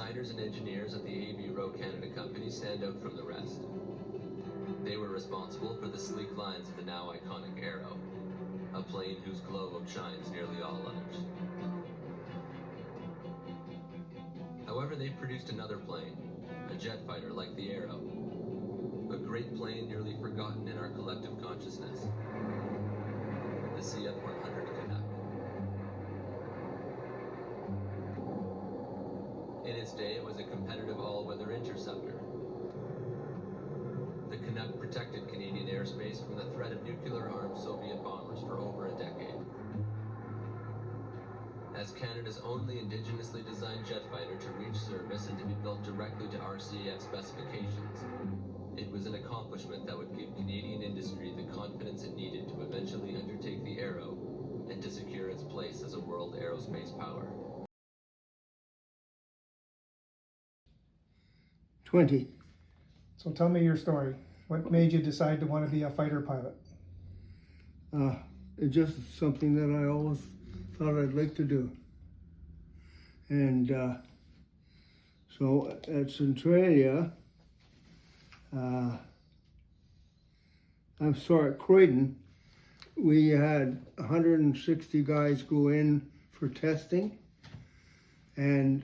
designers and engineers at the AV Canada company stand out from the rest. They were responsible for the sleek lines of the now iconic Aero, a plane whose glow outshines nearly all others. However, they produced another plane, a jet fighter like the Aero, a great plane nearly forgotten in our collective consciousness, the CF-100 Canuck. In its day, it was a competitive all-weather interceptor. The Canuck protected Canadian airspace from the threat of nuclear-armed Soviet bombers for over a decade. As Canada's only indigenously designed jet fighter to reach service and to be built directly to RCAF specifications, it was an accomplishment that would give Canadian industry the confidence it needed to eventually undertake the Aero and to secure its place as a world aerospace power. 20. So tell me your story. What made you decide to want to be a fighter pilot? It's just something that I always thought I'd like to do. And so at Centralia, at Croydon, we had 160 guys go in for testing, and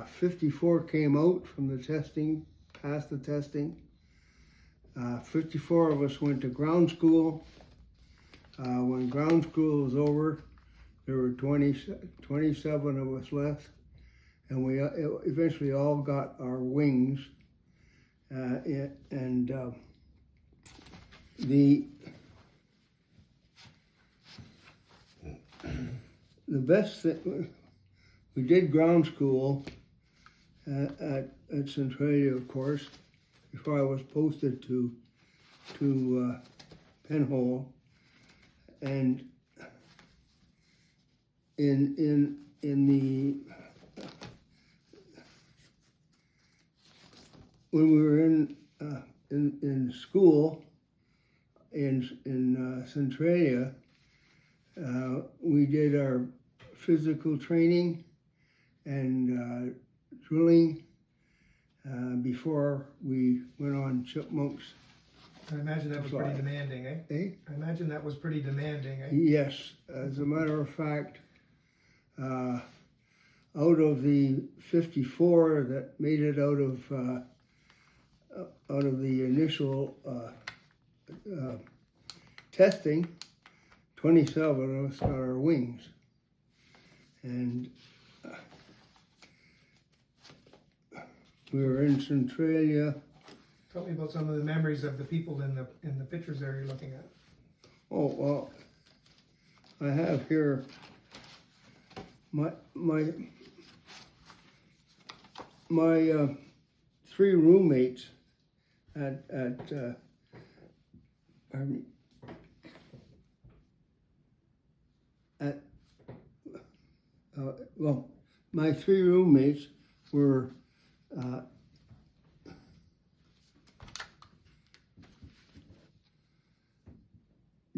54 came out from the testing, passed the testing. 54 of us went to ground school. When ground school was over, there were 27 of us left, and we eventually all got our wings. The best thing, we did ground school at Centralia, of course, before I was posted to Penhall, and in the when we were in school in Centralia, we did our physical training and drilling before we went on Chipmunks. I imagine that was pretty demanding, eh? I imagine that was pretty demanding, eh? Yes. As a matter of fact, out of the 54 that made it out of the initial testing, 27 of us got our wings. And we were in Centralia. Tell me about some of the memories of the people in the pictures there you're looking at. Oh, well, I have here my three roommates my three roommates were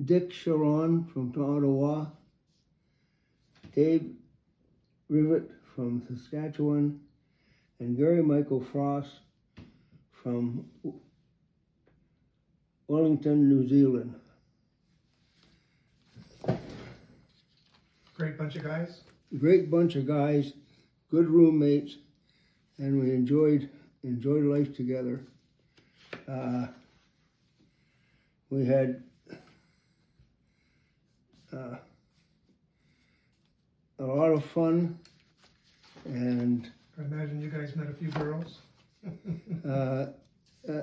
Dick Sharon from Ottawa, Dave Rivet from Saskatchewan, and Gary Michael Frost from Wellington, New Zealand. Great bunch of guys? Great bunch of guys, good roommates, and we enjoyed life together. We had a lot of fun, and I imagine you guys met a few girls.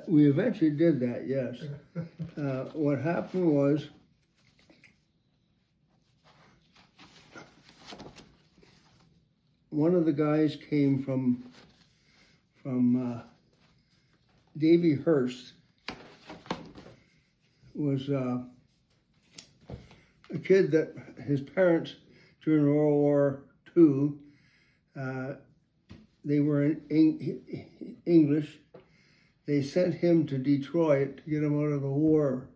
we eventually did that, yes. What happened was, one of the guys came from Davy Hurst, was a kid that his parents during World War II, they were in English. They sent him to Detroit to get him out of the war,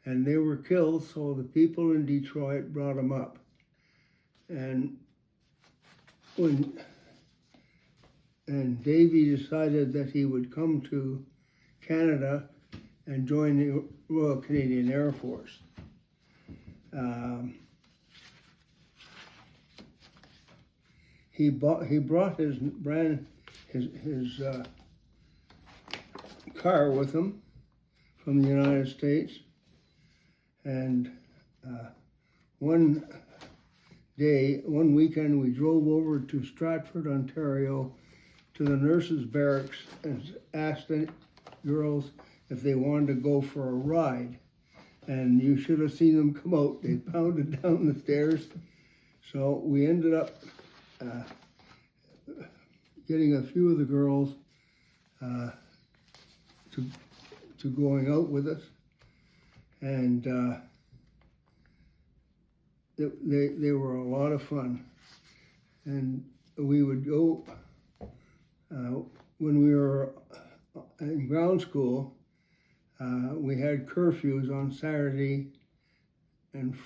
and they were killed, so the people in Detroit brought him up. And and Davy decided that he would come to Canada and join the Royal Canadian Air Force. He brought his car with him from the United States, and one weekend we drove over to Stratford, Ontario, to the nurses' barracks and asked the girls if they wanted to go for a ride. And you should have seen them come out. They pounded down the stairs. So we ended up getting a few of the girls to going out with us, and they were a lot of fun. And we would go when we were in ground school. We had curfews on Saturday and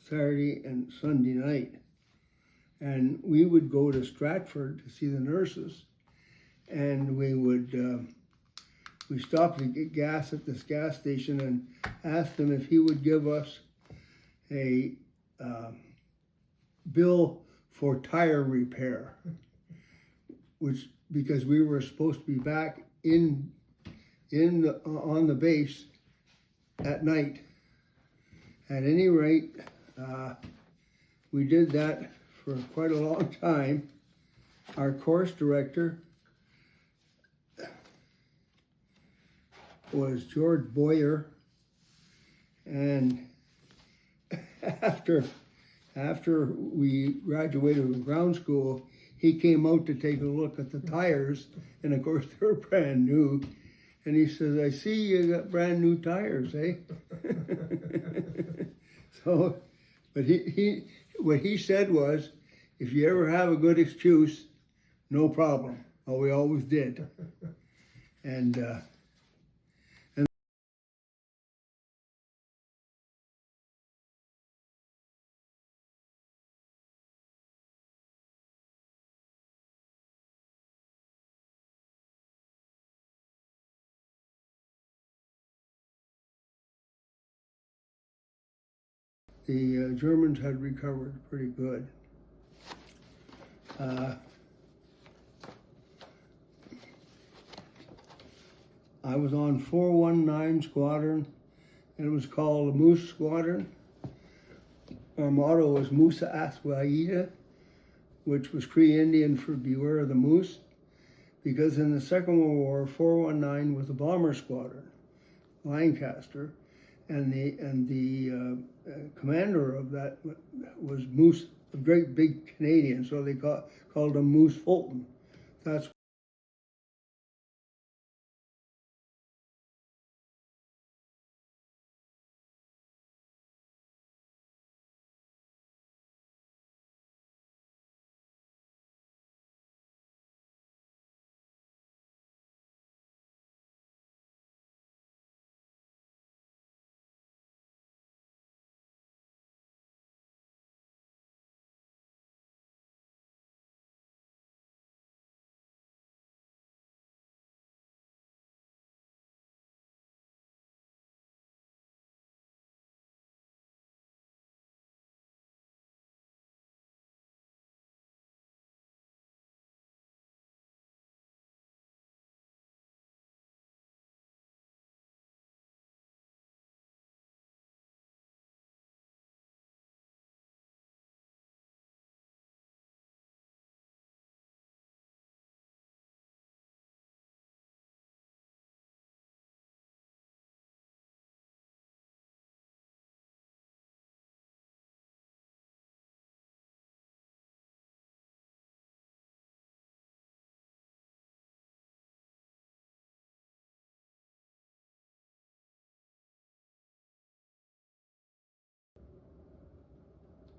Saturday and Sunday night, and we would go to Stratford to see the nurses, and we stopped to get gas at this gas station and asked him if he would give us a bill for tire repair, because we were supposed to be back on the base at night. At any rate, we did that for quite a long time. Our course director was George Boyer, and after we graduated from ground school, he came out to take a look at the tires, and of course they were brand new. And he says, "I see you got brand new tires, eh?" So, but what he said was, "If you ever have a good excuse, no problem." Well, we always did, and the Germans had recovered pretty good. I was on 419 Squadron, and it was called the Moose Squadron. Our motto was Musa Aswaida, which was Cree Indian for Beware of the Moose, because in the Second World War, 419 was the bomber squadron, Lancaster, and the commander of that was Moose, a great big Canadian, so they called him Moose Fulton. That's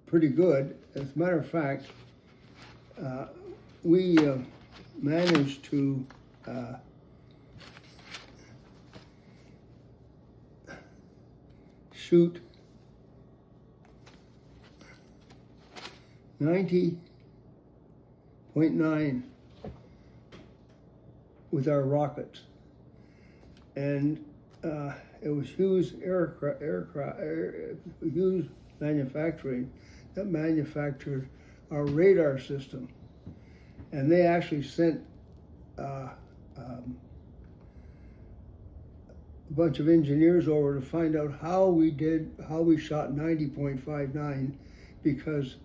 pretty good. As a matter of fact, we managed to shoot 90.9 with our rockets. And it was Hughes Hughes Manufacturing that manufactured our radar system. And they actually sent a bunch of engineers over to find out how we shot 90.59, because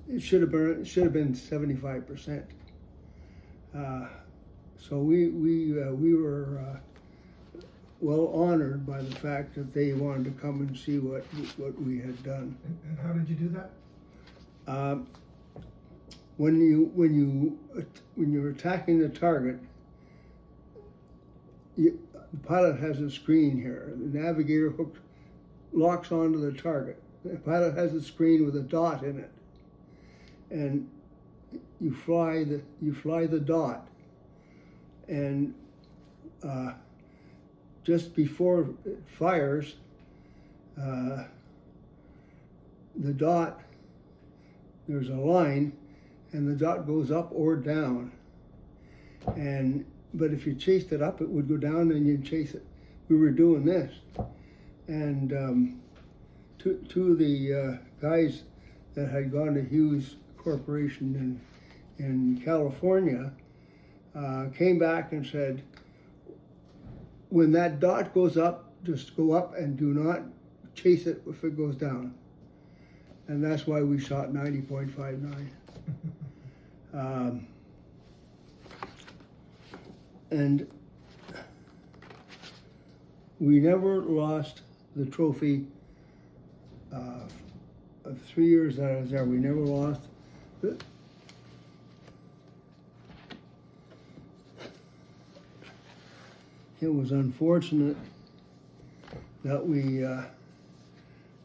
it should have been 75%. So we were well honored by the fact that they wanted to come and see what we had done. And how did you do that? When you're attacking the target, the pilot has a screen here. The navigator locks onto the target. The pilot has a screen with a dot in it, and you fly the dot. And just before it fires, the dot, there's a line, and the dot goes up or down. But if you chased it up, it would go down, and you'd chase it. We were doing this, and two of the guys that had gone to Hughes Corporation in California came back and said, when that dot goes up, just go up and do not chase it if it goes down. And that's why we shot 90.59. And we never lost the trophy. Of 3 years that I was there, we never lost it. It was unfortunate that we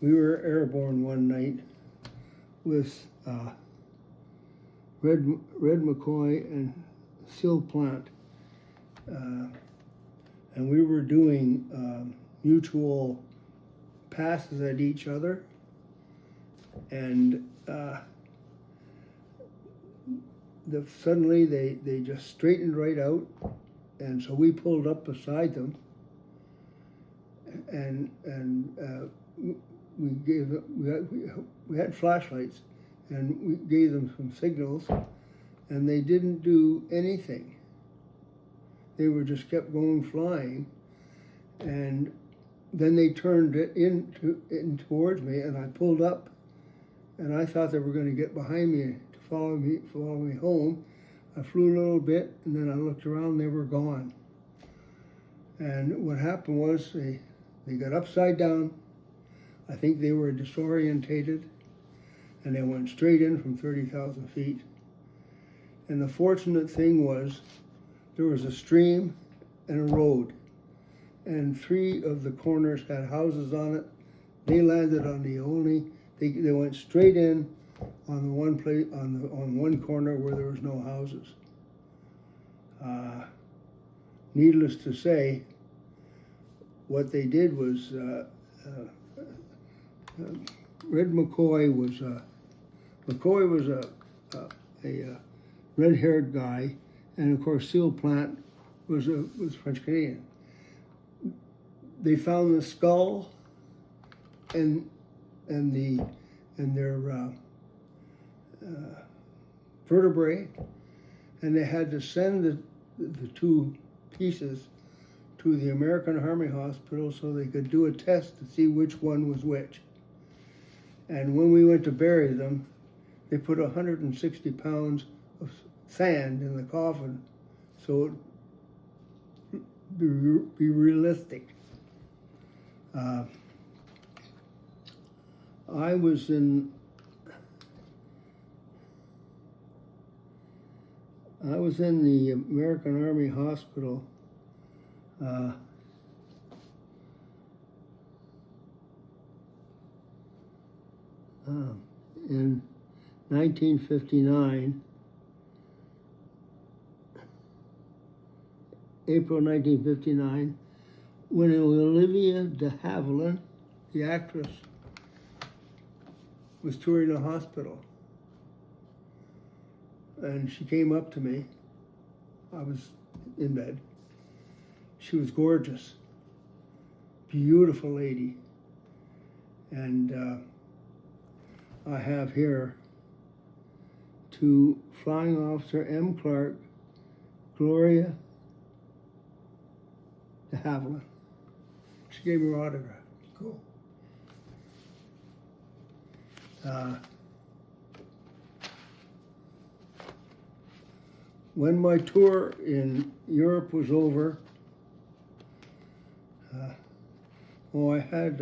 were airborne one night with Red McCoy and Sil Plant, and we were doing mutual passes at each other, and suddenly they just straightened right out. And so we pulled up beside them, and we had flashlights, and we gave them some signals, and they didn't do anything. They were just kept going flying, and then they turned it in towards me, and I pulled up, and I thought they were going to get behind me to follow me home. I flew a little bit, and then I looked around, they were gone. And what happened was they got upside down. I think they were disorientated, and they went straight in from 30,000 feet. And the fortunate thing was there was a stream and a road, and 3 of the corners had houses on it. They landed on they went straight in on the one place on one corner where there was no houses. Needless to say, what they did was Red McCoy was a red-haired guy, and of course Sil Plant was French Canadian. They found the skull and their vertebrae, and they had to send the 2 pieces to the American Army Hospital so they could do a test to see which one was which. And when we went to bury them, they put 160 pounds of sand in the coffin so it would be realistic. I was in the American Army Hospital in 1959, April 1959, when Olivia de Havilland, the actress, was touring a hospital. And she came up to me. I was in bed. She was gorgeous, beautiful lady. And I have here to Flying Officer M. Clark, Gloria de Havilland. She gave me her autograph. Cool. When my tour in Europe was over, I had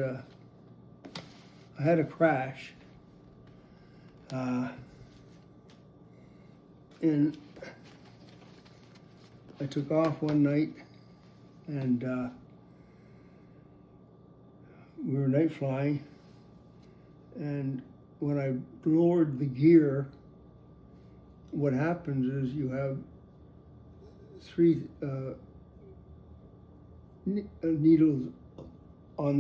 a crash. And I took off one night, and we were night flying, and when I lowered the gear, what happens is you have three needles on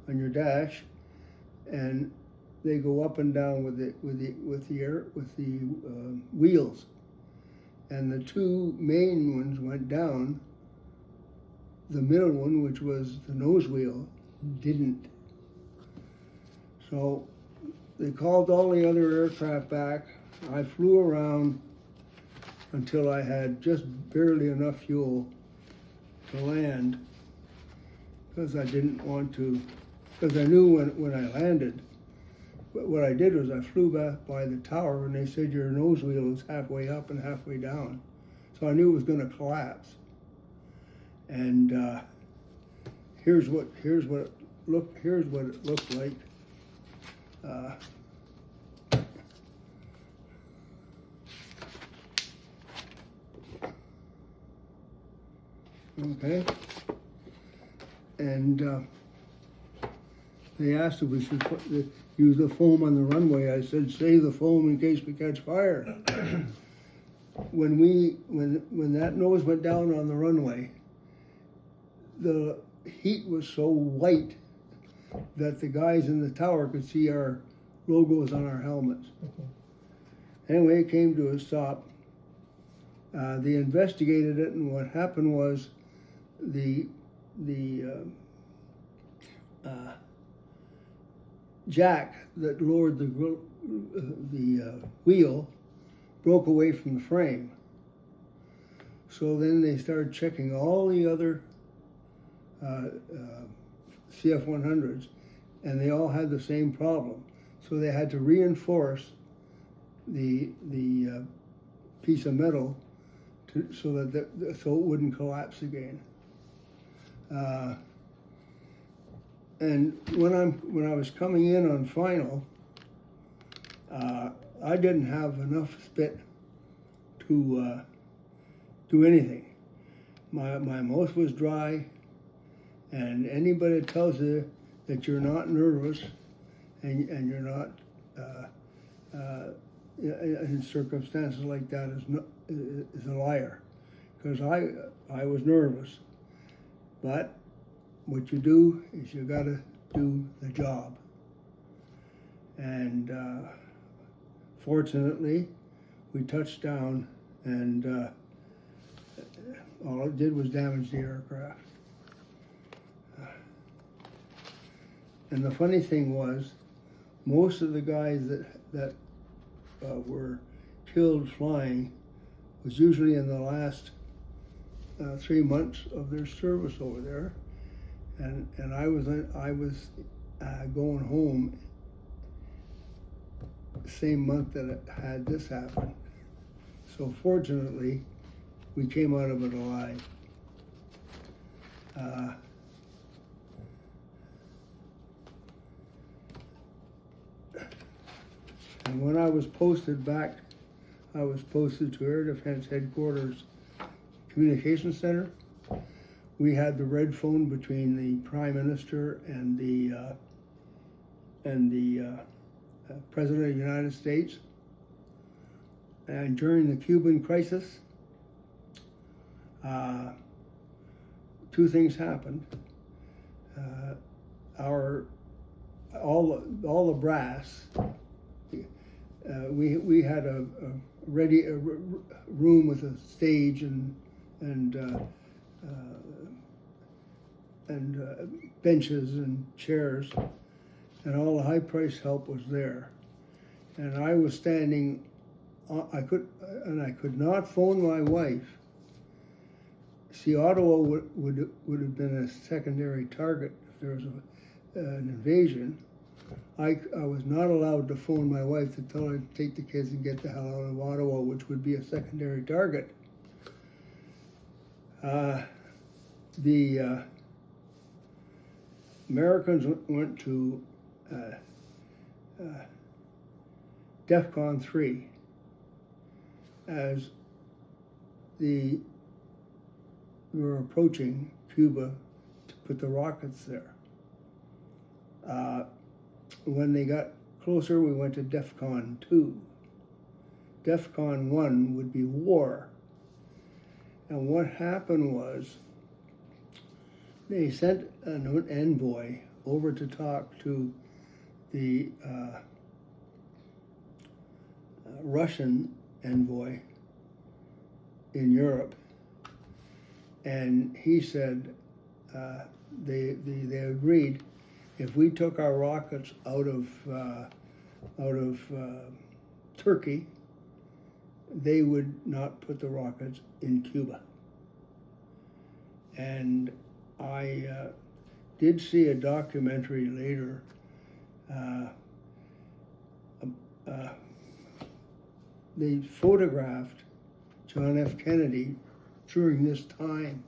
your dash, and they go up and down with the wheels, and the two main ones went down. The middle one, which was the nose wheel, didn't. So they called all the other aircraft back. I flew around until I had just barely enough fuel to land, because I didn't want to, because I knew when I landed. But what I did was I flew back by the tower, and they said your nose wheel is halfway up and halfway down. So I knew it was going to collapse. And here's what it looked like. Okay. And they asked if we should use the foam on the runway. I said, save the foam in case we catch fire. When that nose went down on the runway, the heat was so white that the guys in the tower could see our logos on our helmets. Anyway, it came to a stop. They investigated it, and what happened was the jack that lowered the wheel broke away from the frame. So then they started checking all the other CF-100s, and they all had the same problem. So they had to reinforce the piece of metal so it wouldn't collapse again. And when I was coming in on final, I didn't have enough spit to do anything. My mouth was dry, and anybody that tells you that you're not nervous and you're not in circumstances like that is a liar, because I was nervous. But what you do is you got to do the job. And fortunately, we touched down, and all it did was damage the aircraft. And the funny thing was, most of the guys that were killed flying was usually in the last 3 months of their service over there, and I was going home the same month that it had this happen. So fortunately, we came out of it alive. And when I was posted back, I was posted to Air Defense Headquarters Communication Center. We had the red phone between the Prime Minister and the President of the United States. And during the Cuban crisis, 2 things happened. All all the brass. We had a room with a stage and benches and chairs, and all the high price help was there. And I was standing. I could not phone my wife. See, Ottawa would have been a secondary target if there was an invasion. I was not allowed to phone my wife to tell her to take the kids and get the hell out of Ottawa, which would be a secondary target. The Americans went to DEFCON 3 as we were approaching Cuba to put the rockets there. When they got closer, we went to DEFCON 2. DEFCON 1 would be war. And what happened was they sent an envoy over to talk to the Russian envoy in Europe, and he said they agreed if we took our rockets out of Turkey, they would not put the rockets in Cuba. And I did see a documentary later. They photographed John F. Kennedy during this time.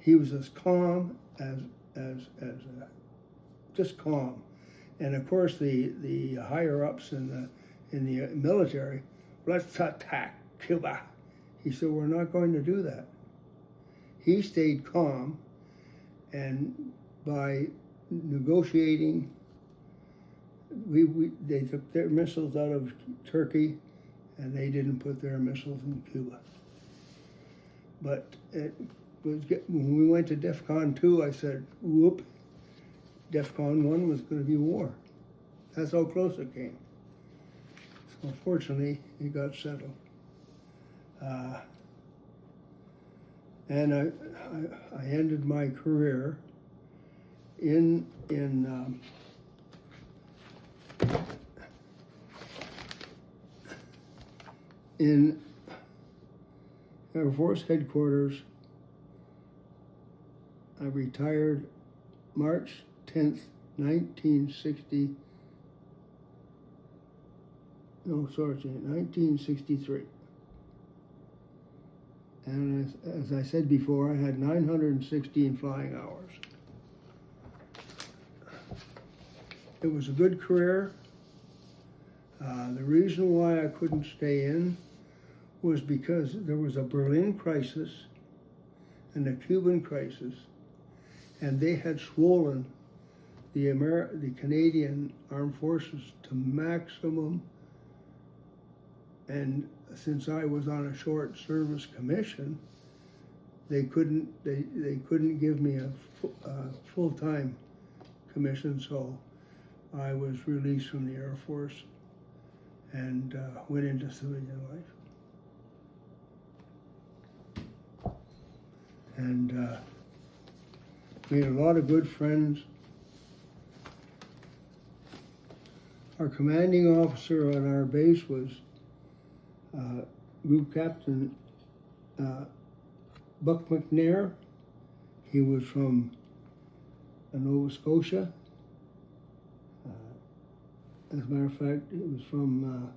He was as calm as just calm, and of course the higher ups in the military, let's attack Cuba. He said, we're not going to do that. He stayed calm, and by negotiating, they took their missiles out of Turkey, and they didn't put their missiles in Cuba. But when we went to DEFCON 2, I said, whoop, DEFCON 1 was going to be war. That's how close it came. So fortunately, it got settled. And I ended my career in Air Force headquarters. I retired March 10th, 1963. And as I said before, I had 916 flying hours. It was a good career. The reason why I couldn't stay in was because there was a Berlin crisis and a Cuban crisis, and they had swollen the Canadian Armed Forces to maximum. And since I was on a short service commission, they couldn't give me a full-time commission, so I was released from the Air Force and went into civilian life. And made a lot of good friends. Our commanding officer on our base was Group Captain Buck McNair. He was from Nova Scotia. As a matter of fact, he was from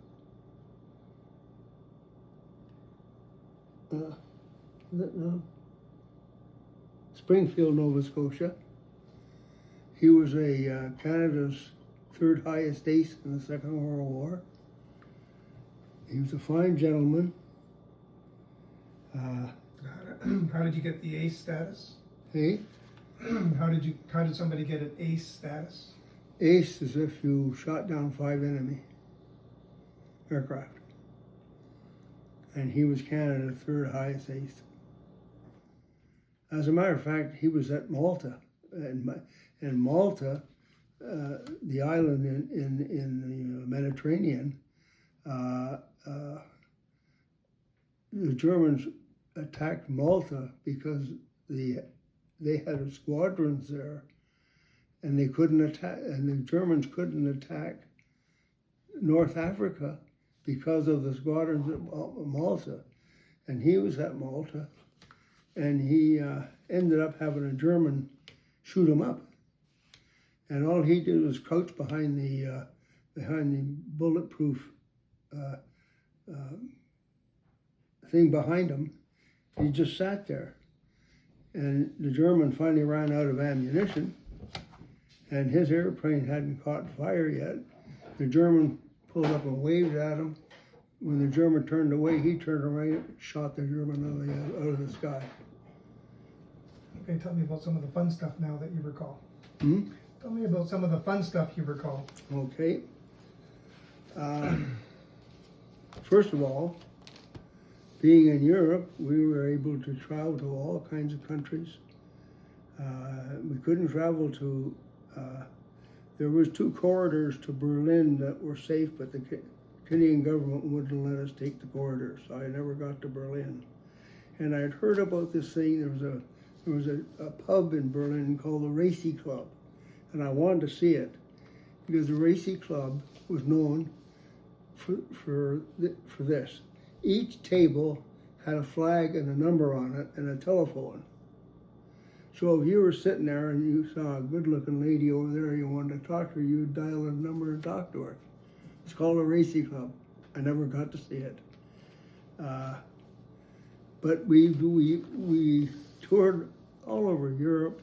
Springfield, Nova Scotia. He was Canada's third highest ace in the Second World War. He was a fine gentleman. How did you get the ace status? Hey? How did somebody get an ace status? Ace is if you shot down 5 enemy aircraft. And he was Canada's third highest ace. As a matter of fact, he was at Malta. And Malta the island in the Mediterranean, the Germans attacked Malta because they had squadrons there, and they couldn't attack, and the Germans couldn't attack North Africa because of the squadrons at Malta. And he was at Malta, and he ended up having a German shoot him up. And all he did was crouch behind the bulletproof thing behind him. He just sat there. And the German finally ran out of ammunition, and his airplane hadn't caught fire yet. The German pulled up and waved at him. When the German turned away, he turned around and shot the German out of the sky. Okay, tell me about some of the fun stuff now that you recall. Tell me about some of the fun stuff you recall. Okay. First of all, being in Europe, we were able to travel to all kinds of countries. We couldn't travel to, there was 2 corridors to Berlin that were safe, but the Canadian government wouldn't let us take the corridors, so I never got to Berlin. And I'd heard about this thing. There was a pub in Berlin called the Racy Club, and I wanted to see it because the Racy Club was known for this. Each table had a flag and a number on it and a telephone. So if you were sitting there and you saw a good-looking lady over there, you wanted to talk to her, you'd dial a number and talk to her. It's called a Racy Club. I never got to see it. But we toured all over Europe.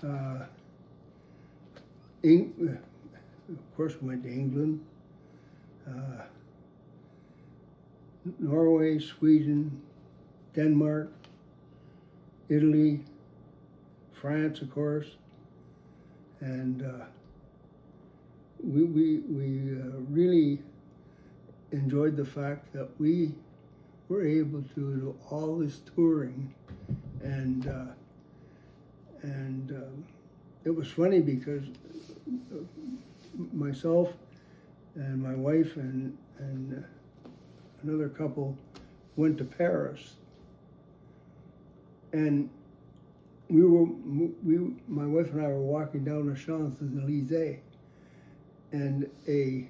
Of course, we went to England, Norway, Sweden, Denmark, Italy, France, of course, and we really enjoyed the fact that we were able to do all this touring, and it was funny because myself and my wife and another couple went to Paris, and my wife and I were walking down the Champs-Elysees, and a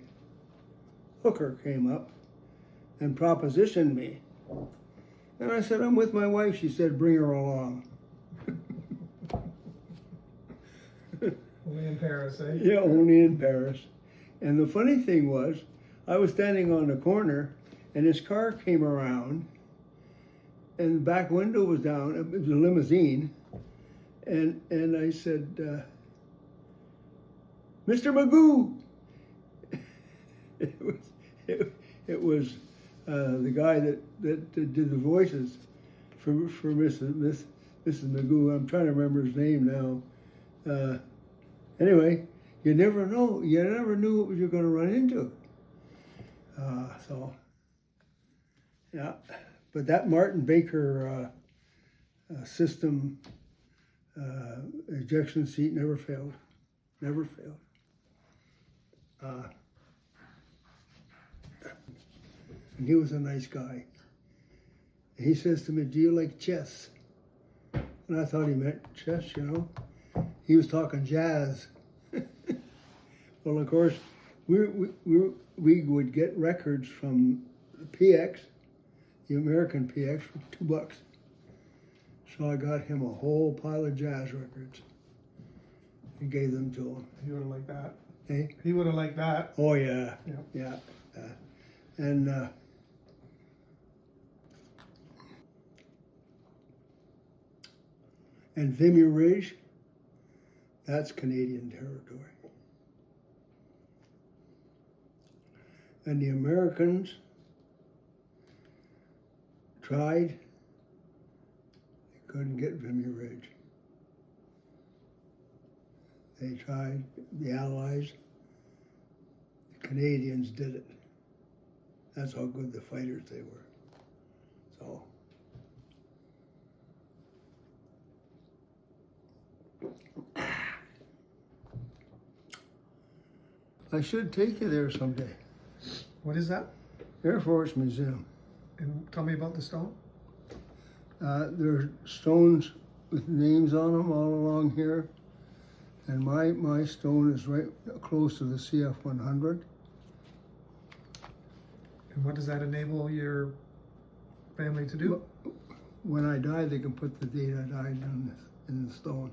hooker came up and propositioned me. And I said, "I'm with my wife." She said, "Bring her along." Only in Paris, eh? Yeah, only in Paris. And the funny thing was, I was standing on the corner, and his car came around, and the back window was down. It was a limousine. And I said, "Mr. Magoo." It was the guy that did the voices for Mrs. Magoo. I'm trying to remember his name now. Anyway, you never know. You never knew what you're going to run into. So, yeah. But that Martin Baker system ejection seat never failed. Never failed. And he was a nice guy. And he says to me, "Do you like chess?" And I thought he meant chess, you know. He was talking jazz. Well, of course, we would get records from the PX, the American PX, for $2. So I got him a whole pile of jazz records and gave them to him. He would have liked that. Hey? He would have liked that. Oh, yeah. Yep. Yeah. And Vimy Ridge, that's Canadian territory. And the Americans tried, they couldn't get Vimy Ridge. They tried, the Allies, the Canadians did it. That's how good the fighters they were. So. I should take you there someday. What is that? Air Force Museum. And tell me about the stone. There are stones with names on them all along here. And my stone is right close to the CF 100. And what does that enable your family to do? When I die, they can put the date I died in the stone.